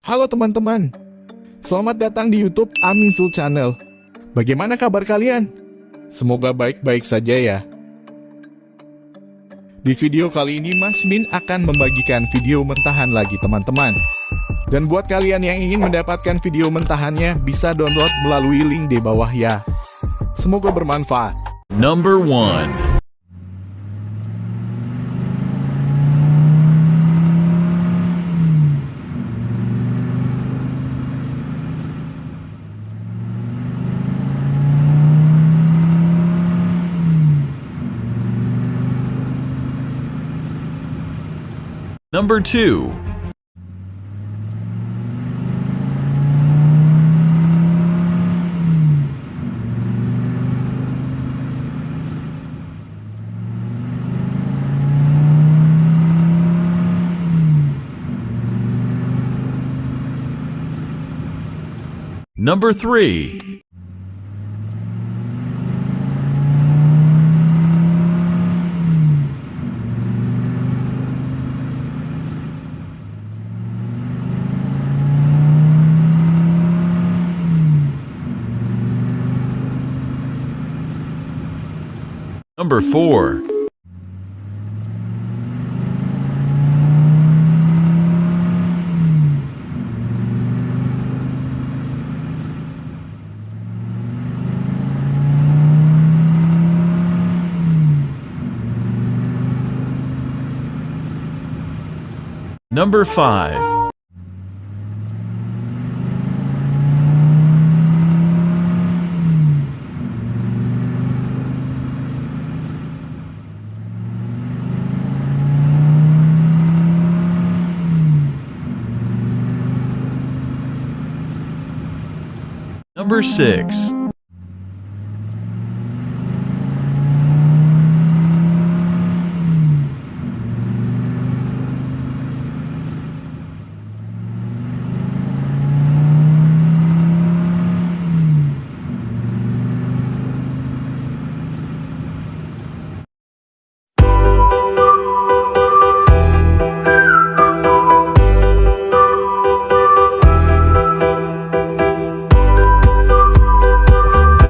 Halo teman-teman, selamat datang di YouTube Aminsul Channel. Bagaimana kabar kalian? Semoga baik-baik saja ya. Di video kali ini Mas Min akan membagikan video mentahan lagi teman-teman. Dan buat kalian yang ingin mendapatkan video mentahannya, bisa download melalui link di bawah ya. Semoga bermanfaat. Number 1. Number 2. Number 3. Number 4. Number 5. Number 6.